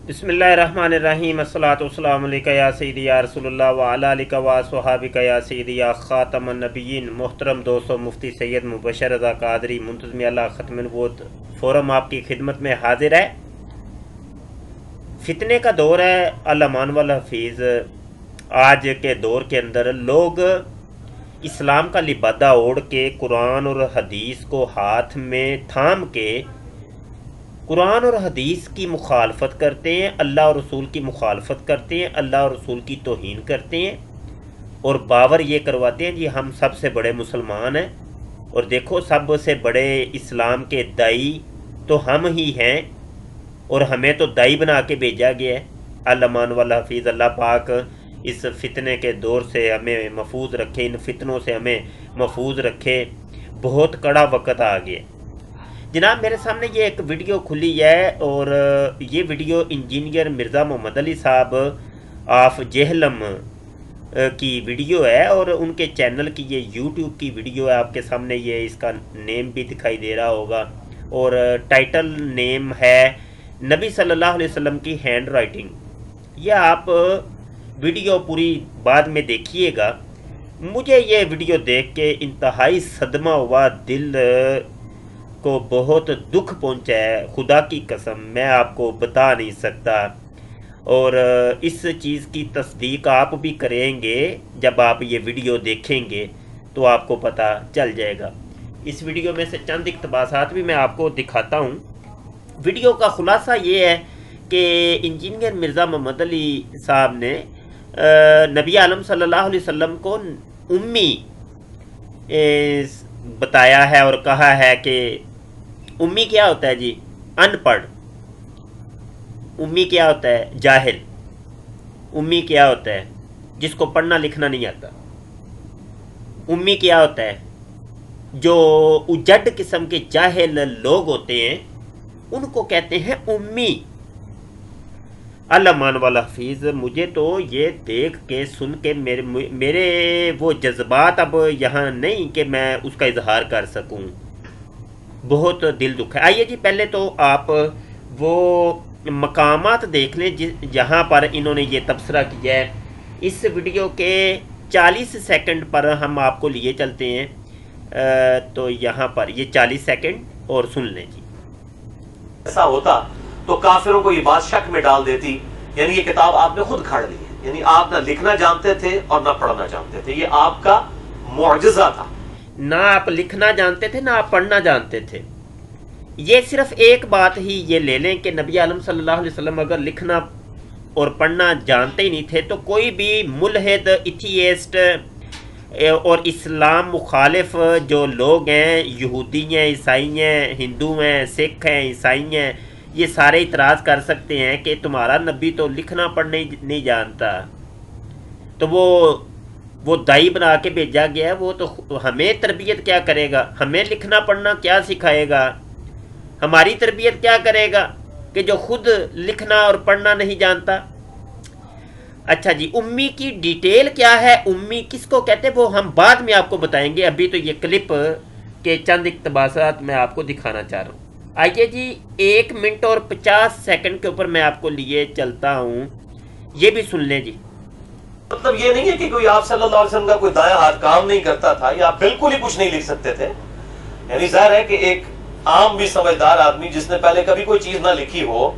بسم اللہ الرحمن الرحیم الصلاۃ والسلام علیکہ یا سیدی یا رسول اللہ وعلی آلک و صحابک یا سیدی یا خاتم النبیین۔ محترم دوستو، مفتی سید مبشر رضا قادری منتظم اللہ ختم النبوت فورم آپ کی خدمت میں حاضر ہے۔ فتنے کا دور ہے علمان والحفیظ۔ آج کے دور کے اندر لوگ اسلام کا لبادہ اوڑھ کے قرآن اور حدیث کو ہاتھ میں تھام کے قرآن اور حدیث کی مخالفت کرتے ہیں، اللہ اور رسول کی مخالفت کرتے ہیں، اللہ اور رسول کی توہین کرتے ہیں، اور باور یہ کرواتے ہیں جی ہم سب سے بڑے مسلمان ہیں، اور دیکھو سب سے بڑے اسلام کے دائی تو ہم ہی ہیں، اور ہمیں تو دائی بنا کے بھیجا گیا ہے۔ علمان والحفیظ، اللہ پاک اس فتنے کے دور سے ہمیں محفوظ رکھے، ان فتنوں سے ہمیں محفوظ رکھے۔ بہت کڑا وقت آ گیا جناب۔ میرے سامنے یہ ایک ویڈیو کھلی ہے، اور یہ ویڈیو انجینئر مرزا محمد علی صاحب آف جہلم کی ویڈیو ہے، اور ان کے چینل کی یہ یوٹیوب کی ویڈیو ہے۔ آپ کے سامنے یہ اس کا نیم بھی دکھائی دے رہا ہوگا، اور ٹائٹل نیم ہے نبی صلی اللہ علیہ وسلم کی ہینڈ رائٹنگ۔ یہ آپ ویڈیو پوری بعد میں دیکھیے گا۔ مجھے یہ ویڈیو دیکھ کے انتہائی صدمہ ہوا، دل کو بہت دکھ پہنچا ہے، خدا کی قسم میں آپ کو بتا نہیں سکتا، اور اس چیز کی تصدیق آپ بھی کریں گے جب آپ یہ ویڈیو دیکھیں گے تو آپ کو پتہ چل جائے گا۔ اس ویڈیو میں سے چند اقتباسات بھی میں آپ کو دکھاتا ہوں۔ ویڈیو کا خلاصہ یہ ہے کہ انجینئر مرزا محمد علی صاحب نے نبی عالم صلی اللہ علیہ وسلم کو امی بتایا ہے، اور کہا ہے کہ امی کیا ہوتا ہے جی؟ ان پڑھ۔ امی کیا ہوتا ہے؟ جاہل۔ امی کیا ہوتا ہے؟ جس کو پڑھنا لکھنا نہیں آتا۔ امی کیا ہوتا ہے؟ جو اجڈ قسم کے جاہل لوگ ہوتے ہیں ان کو کہتے ہیں امی۔ علمان والحفیظ، مجھے تو یہ دیکھ کے سن کے میرے وہ جذبات اب یہاں نہیں کہ میں اس کا اظہار کر سکوں۔ بہت دل دکھ ہے۔ آئیے جی پہلے تو آپ وہ مقامات دیکھ لیں جہاں پر انہوں نے یہ تبصرہ کیا ہے۔ اس ویڈیو کے 40 سیکنڈ پر ہم آپ کو لیے چلتے ہیں، تو یہاں پر یہ 40 سیکنڈ اور سن لیں جی۔ ایسا ہوتا تو کافروں کو یہ بات شک میں ڈال دیتی، یعنی یہ کتاب آپ نے خود کھاڑ لی ہے، یعنی آپ نہ لکھنا جانتے تھے اور نہ پڑھنا جانتے تھے۔ یہ آپ کا معجزہ تھا۔ نہ آپ لکھنا جانتے تھے، نہ آپ پڑھنا جانتے تھے۔ یہ صرف ایک بات ہی یہ لے لیں کہ نبی عالم صلی اللہ علیہ وسلم اگر لکھنا اور پڑھنا جانتے ہی نہیں تھے تو کوئی بھی ملحد، ایتھیسٹ اور اسلام مخالف جو لوگ ہیں، یہودی ہیں، عیسائی ہیں، ہندو ہیں، سکھ ہیں، عیسائی ہیں، یہ سارے اعتراض کر سکتے ہیں کہ تمہارا نبی تو لکھنا پڑھنا نہیں جانتا، تو وہ دائی بنا کے بھیجا گیا ہے، وہ تو ہمیں تربیت کیا کرے گا؟ ہمیں لکھنا پڑھنا کیا سکھائے گا؟ ہماری تربیت کیا کرے گا کہ جو خود لکھنا اور پڑھنا نہیں جانتا؟ اچھا جی، امی کی ڈیٹیل کیا ہے، امی کس کو کہتے ہیں وہ ہم بعد میں آپ کو بتائیں گے۔ ابھی تو یہ کلپ کے چند اقتباسات میں آپ کو دکھانا چاہ رہا ہوں۔ آئیے جی 1 منٹ اور 50 سیکنڈ کے اوپر میں آپ کو لیے چلتا ہوں، یہ بھی سن لیں جی۔ مطلب یہ نہیں ہے کہ کوئی آپ صلی اللہ علیہ وسلم کا کوئی دایاں ہاتھ کام نہیں کرتا تھا یا آپ بالکل ہی کچھ نہیں لکھ سکتے تھے۔ یعنی ظاہر ہے کہ ایک عام بھی سمجھدار آدمی جس نے پہلے کبھی کوئی چیز نہ لکھی ہو،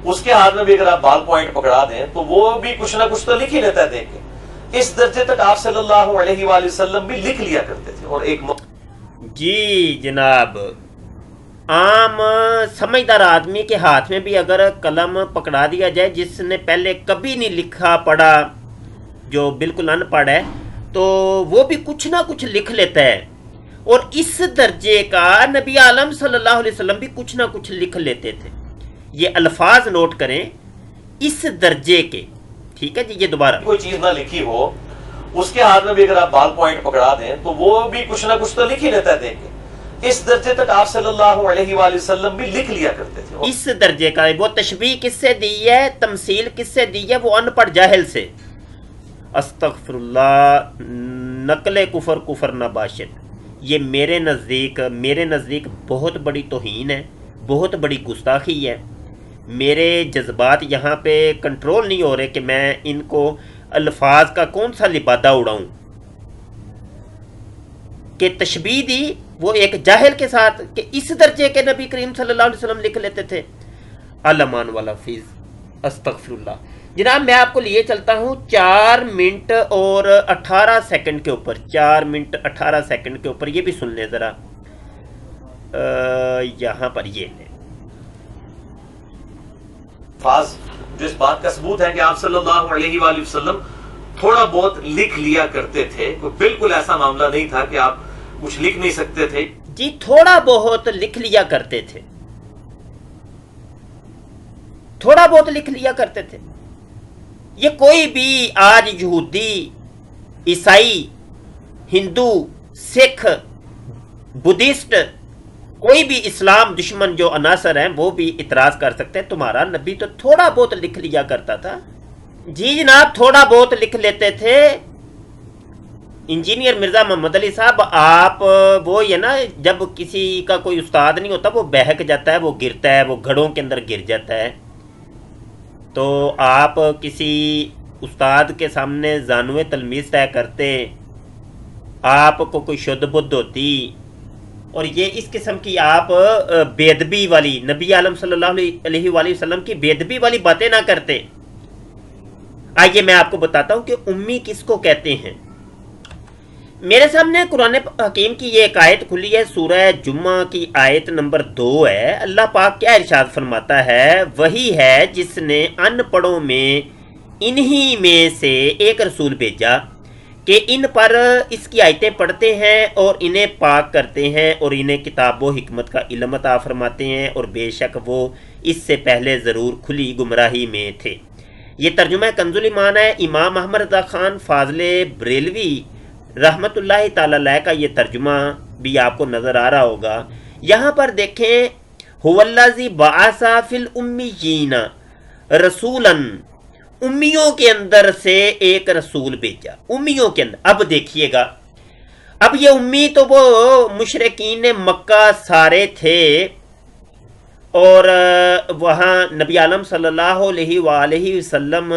اس کے ہاتھ میں بھی اگر آپ بال پوائنٹ پکڑا دیں تو وہ بھی کچھ نہ کچھ تو لکھ ہی لیتا ہے دیکھ کے۔ اس درجے تک آپ صلی اللہ علیہ وآلہ وسلم بھی لکھ لیا کرتے تھے۔ اور ایک جی جناب، عام سمجھدار آدمی کے ہاتھ میں بھی اگر قلم پکڑا دیا جائے جس نے پہلے کبھی نہیں لکھا پڑھا، جو بالکل ان پڑھ ہے، تو وہ بھی کچھ نہ کچھ لکھ لیتا ہے، اور اس درجے کا نبی عالم صلی اللہ علیہ وسلم بھی کچھ نہ کچھ لکھ لیتے تھے۔ یہ الفاظ نوٹ کریں، اس درجے کے، ٹھیک ہے جی۔ یہ دوبارہ کوئی چیز نہ لکھی ہو، اس کے ہاتھ میں بھی اگر آپ بال پوائنٹ پکڑا دیں تو وہ بھی کچھ نہ کچھ تو لکھ ہی لیتا ہے دیکھ کے۔ اس درجے تک آپ صلی اللہ علیہ وآلہ وسلم بھی لکھ لیا کرتے تھے۔ اس درجے کا وہ تشبیہ کس سے دی ہے، تمثیل کس سے دی ہے؟ وہ ان پڑھ جاہل سے۔ استغفر اللہ، نقل کفر کفر نہ باشد، یہ میرے نزدیک بہت بڑی توہین ہے، بہت بڑی گستاخی ہے۔ میرے جذبات یہاں پہ کنٹرول نہیں ہو رہے کہ میں ان کو الفاظ کا کون سا لبادہ اڑاؤں کہ تشبیہ دی وہ ایک جاہل کے ساتھ کہ اس درجے کے نبی کریم صلی اللہ علیہ وسلم لکھ لیتے تھے. علمان والا فیض استغفر اللہ. جناب میں آپ کو لیے چلتا ہوں 4 منٹ اور 18 سیکنڈ کے اوپر، 4 منٹ 18 سیکنڈ کے اوپر. یہ بھی سن لیں ذرا، یہاں پر یہ لیں الفاظ جو اس بات کا ثبوت ہے کہ آپ صلی اللہ علیہ وآلہ وسلم تھوڑا بہت لکھ لیا کرتے تھے. کوئی بالکل ایسا معاملہ نہیں تھا کہ آپ کچھ لکھ نہیں سکتے تھے. جی تھوڑا بہت لکھ لیا کرتے تھے، تھوڑا بہت لکھ لیا کرتے تھے. یہ کوئی بھی آج یہودی، عیسائی، ہندو، سکھ، بدھسٹ، کوئی بھی اسلام دشمن جو عناصر ہیں وہ بھی اعتراض کر سکتے ہیں تمہارا نبی تو تھوڑا بہت لکھ لیا کرتا تھا. جی جناب تھوڑا بہت لکھ لیتے تھے. انجینئر مرزا محمد علی صاحب آپ وہ یہ نا جب کسی کا کوئی استاد نہیں ہوتا وہ بہک جاتا ہے، وہ گرتا ہے، وہ گھڑوں کے اندر گر جاتا ہے. تو آپ کسی استاد کے سامنے زانوے تلمیذ طے کرتے، آپ کو کوئی شدھ بدھ ہوتی اور یہ اس قسم کی آپ بے ادبی والی، نبی عالم صلی اللہ علیہ وآلہ وسلم کی بے ادبی والی باتیں نہ کرتے. آئیے میں آپ کو بتاتا ہوں کہ امی کس کو کہتے ہیں. میرے سامنے قرآن حکیم کی یہ ایک آیت کھلی ہے، سورہ جمعہ کی آیت نمبر 2 ہے. اللہ پاک کیا ارشاد فرماتا ہے؟ وہی ہے جس نے ان پڑھوں میں انہی میں سے ایک رسول بھیجا کہ ان پر اس کی آیتیں پڑھتے ہیں اور انہیں پاک کرتے ہیں اور انہیں کتاب و حکمت کا علم عطا فرماتے ہیں اور بے شک وہ اس سے پہلے ضرور کھلی گمراہی میں تھے. یہ ترجمہ کنز الایمان ہے. امام احمد رضا خان فاضل بریلوی رحمت اللہ تعالی علیہ کا یہ ترجمہ بھی آپ کو نظر آ رہا ہوگا. یہاں پر دیکھیں هو الذی بعث فی الامیین رسولا، امیوں کے اندر سے ایک رسول بھیجا، امیوں کے اندر. اب دیکھیے گا، اب یہ امی تو وہ مشرکین مکہ سارے تھے اور وہاں نبی عالم صلی اللہ علیہ وآلہ وسلم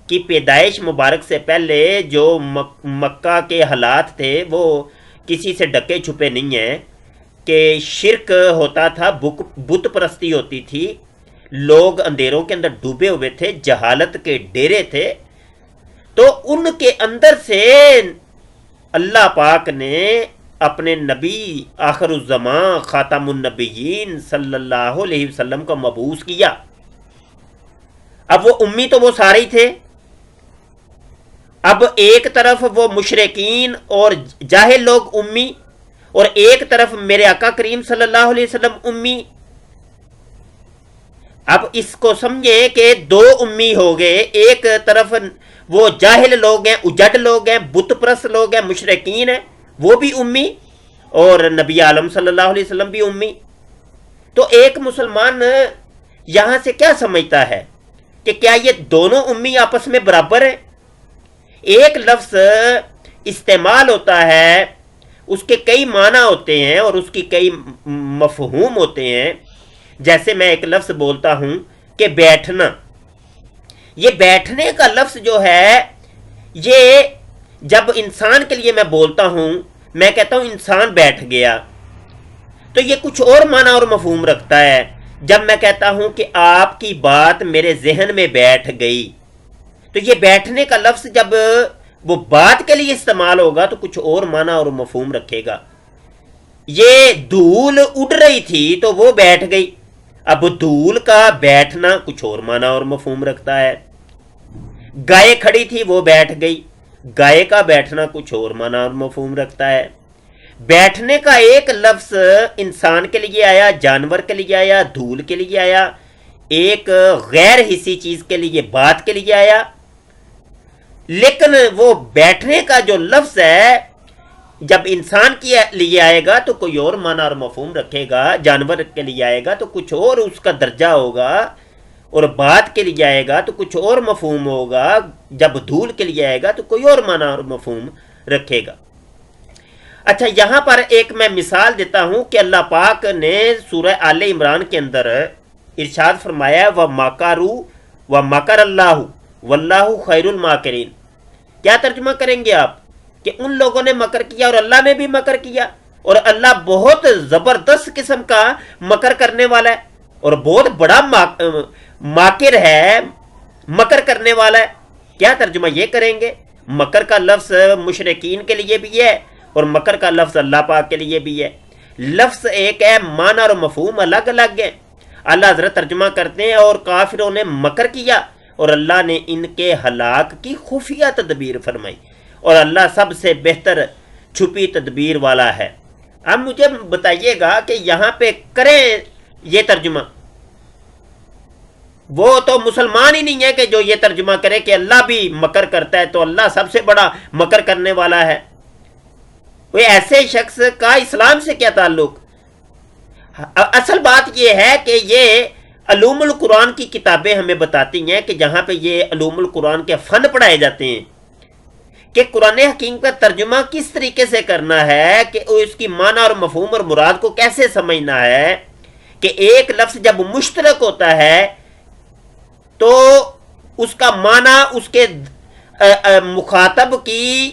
کی پیدائش مبارک سے پہلے جو مکہ کے حالات تھے وہ کسی سے ڈکے چھپے نہیں ہیں کہ شرک ہوتا تھا، بت پرستی ہوتی تھی، لوگ اندھیروں کے اندر ڈوبے ہوئے تھے، جہالت کے ڈیرے تھے. تو ان کے اندر سے اللہ پاک نے اپنے نبی آخر الزمان خاتم النبیین صلی اللہ علیہ وسلم کو مبعوث کیا. اب وہ امی تو وہ سارے ہی تھے. اب ایک طرف وہ مشرکین اور جاہل لوگ امی اور ایک طرف میرے آقا کریم صلی اللہ علیہ وسلم امی. اب اس کو سمجھیں کہ 2 امی ہو گئے. ایک طرف وہ جاہل لوگ ہیں، اجڑ لوگ ہیں، بت پرست لوگ ہیں، مشرکین ہیں، وہ بھی امی اور نبی عالم صلی اللہ علیہ وسلم بھی امی. تو ایک مسلمان یہاں سے کیا سمجھتا ہے کہ کیا یہ دونوں امی آپس میں برابر ہیں؟ ایک لفظ استعمال ہوتا ہے، اس کے کئی معنی ہوتے ہیں اور اس کی کئی مفہوم ہوتے ہیں. جیسے میں ایک لفظ بولتا ہوں کہ بیٹھنا، یہ بیٹھنے کا لفظ جو ہے یہ جب انسان کے لیے میں بولتا ہوں، میں کہتا ہوں انسان بیٹھ گیا، تو یہ کچھ اور معنی اور مفہوم رکھتا ہے. جب میں کہتا ہوں کہ آپ کی بات میرے ذہن میں بیٹھ گئی، تو یہ بیٹھنے کا لفظ جب وہ بات کے لیے استعمال ہوگا تو کچھ اور معنی اور مفہوم رکھے گا. یہ دھول اڑ رہی تھی تو وہ بیٹھ گئی. اب دھول کا بیٹھنا کچھ اور معنی اور مفہوم رکھتا ہے. گائے کھڑی تھی وہ بیٹھ گئی، گائے کا بیٹھنا کچھ اور معنی اور مفہوم رکھتا ہے. بیٹھنے کا ایک لفظ انسان کے لیے آیا، جانور کے لیے آیا، دھول کے لیے آیا، ایک غیر حسی چیز کے لیے، بات کے لیے آیا. لیکن وہ بیٹھنے کا جو لفظ ہے جب انسان کے لیے آئے گا تو کوئی اور معنی اور مفہوم رکھے گا، جانور کے لیے آئے گا تو کچھ اور اس کا درجہ ہوگا، اور بات کے لیے آئے گا تو کچھ اور مفہوم ہوگا، جب دھول کے لیے آئے گا تو کوئی اور معنی اور مفہوم رکھے گا. اچھا یہاں پر ایک میں مثال دیتا ہوں کہ اللہ پاک نے سورہ آل عمران کے اندر ارشاد فرمایا و مکروا و مکر اللہ واللہ خیر الماکرین. کیا ترجمہ کریں گے آپ کہ ان لوگوں نے مکر کیا اور اللہ نے بھی مکر کیا، اور اللہ بہت زبردست قسم کا مکر کرنے والا ہے اور بہت بڑا ماکر ہے، مکر کرنے والا ہے. کیا ترجمہ یہ کریں گے؟ مکر کا لفظ مشرکین کے لیے بھی ہے اور مکر کا لفظ اللہ پاک کے لیے بھی ہے. لفظ ایک ہے، معنی اور مفہوم الگ الگ ہے. اللہ حضرت ترجمہ کرتے ہیں اور کافروں نے مکر کیا اور اللہ نے ان کے ہلاک کی خفیہ تدبیر فرمائی، اور اللہ سب سے بہتر چھپی تدبیر والا ہے. اب مجھے بتائیے گا کہ یہاں پہ کریں یہ ترجمہ، وہ تو مسلمان ہی نہیں ہے کہ جو یہ ترجمہ کرے کہ اللہ بھی مکر کرتا ہے تو اللہ سب سے بڑا مکر کرنے والا ہے. وہ ایسے شخص کا اسلام سے کیا تعلق؟ اصل بات یہ ہے کہ یہ علوم القرآن کی کتابیں ہمیں بتاتی ہیں کہ جہاں پہ یہ علوم القرآن کے فن پڑھائے جاتے ہیں کہ قرآن حکیم کا ترجمہ کس طریقے سے کرنا ہے، کہ اس کی معنی اور مفہوم اور مراد کو کیسے سمجھنا ہے، کہ ایک لفظ جب مشترک ہوتا ہے تو اس کا معنی اس کے مخاطب کی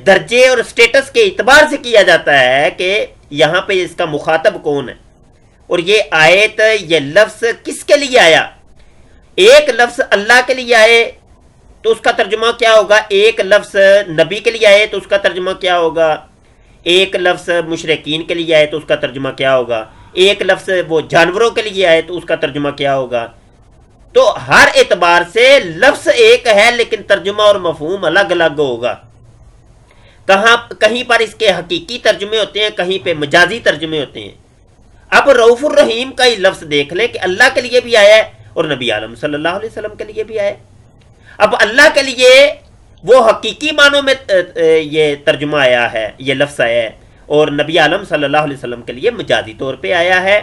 درجے اور سٹیٹس کے اعتبار سے کیا جاتا ہے کہ یہاں پہ اس کا مخاطب کون ہے. اور یہ آیت، یہ لفظ کس کے لیے آیا؟ ایک لفظ اللہ کے لیے آئے تو اس کا ترجمہ کیا ہوگا، ایک لفظ نبی کے لیے آئے تو اس کا ترجمہ کیا ہوگا، ایک لفظ مشرکین کے لیے آئے تو اس کا ترجمہ کیا ہوگا، ایک لفظ وہ جانوروں کے لیے آئے تو اس کا ترجمہ کیا ہوگا. تو ہر اعتبار سے لفظ ایک ہے لیکن ترجمہ اور مفہوم الگ الگ ہوگا. کہیں پر اس کے حقیقی ترجمے ہوتے ہیں، کہیں پہ مجازی ترجمے ہوتے ہیں. اب رؤوف الرحیم کا ہی لفظ دیکھ لیں کہ اللہ کے لیے بھی آیا ہے اور نبی عالم صلی اللہ علیہ وسلم کے لیے بھی آیا ہے. اب اللہ کے لیے وہ حقیقی معنوں میں یہ ترجمہ آیا ہے، یہ لفظ آیا ہے، اور نبی عالم صلی اللہ علیہ وسلم کے لیے مجازی طور پہ آیا ہے.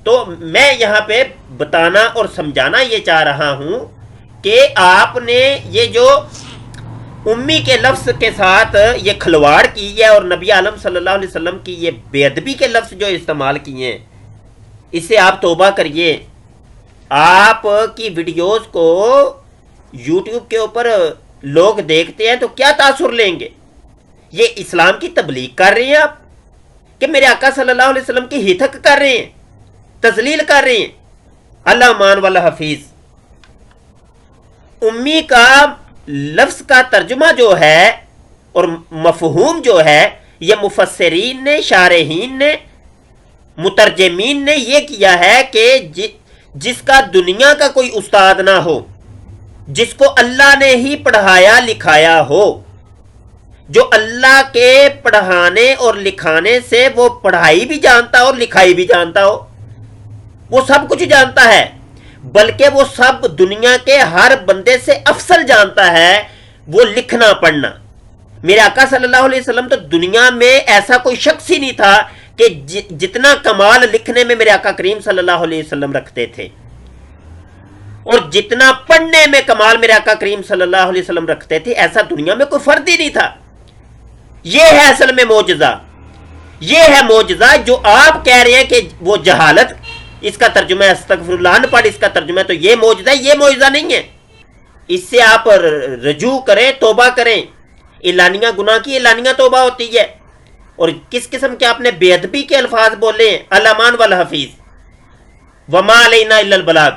تو میں یہاں پہ بتانا اور سمجھانا یہ چاہ رہا ہوں کہ آپ نے یہ جو امی کے لفظ کے ساتھ یہ کھلواڑ کی ہے اور نبی عالم صلی اللہ علیہ وسلم کی یہ بے ادبی کے لفظ جو استعمال کیے ہیں، اس سے آپ توبہ کریے. آپ کی ویڈیوز کو یوٹیوب کے اوپر لوگ دیکھتے ہیں تو کیا تاثر لیں گے؟ یہ اسلام کی تبلیغ کر رہے ہیں آپ کہ میرے آقا صلی اللہ علیہ وسلم کی ہتک کر رہے ہیں، تذلیل کر رہے ہیں. اللہ مان والا حفیظ. امی کا لفظ کا ترجمہ جو ہے اور مفہوم جو ہے، یہ مفسرین نے، شارحین نے، مترجمین نے یہ کیا ہے کہ جس کا دنیا کا کوئی استاد نہ ہو، جس کو اللہ نے ہی پڑھایا لکھایا ہو، جو اللہ کے پڑھانے اور لکھانے سے وہ پڑھائی بھی جانتا ہو اور لکھائی بھی جانتا ہو، وہ سب کچھ جانتا ہے، بلکہ وہ سب دنیا کے ہر بندے سے افضل جانتا ہے وہ لکھنا پڑھنا. میرے آقا صلی اللہ علیہ وسلم تو دنیا میں ایسا کوئی شخص ہی نہیں تھا کہ جتنا کمال لکھنے میں میرے آقا کریم صلی اللہ علیہ وسلم رکھتے تھے، اور جتنا پڑھنے میں کمال میرے آقا کریم صلی اللہ علیہ وسلم رکھتے تھے، ایسا دنیا میں کوئی فرد ہی نہیں تھا. یہ ہے اصل میں معجزہ. یہ ہے معجزہ جو آپ کہہ رہے ہیں کہ وہ جہالت، اس کا ترجمہ ہے استغفر اللہ، ان پڑھ اس کا ترجمہ ہے تو یہ معجزہ ہے. یہ معجزہ نہیں ہے. اس سے آپ رجوع کریں، توبہ کریں. اعلانیہ گناہ کی اعلانیہ توبہ ہوتی ہے. اور کس قسم کے آپ نے بے ادبی کے الفاظ بولے ہیں. الامان والحفیظ. وما علینا الا البلاغ.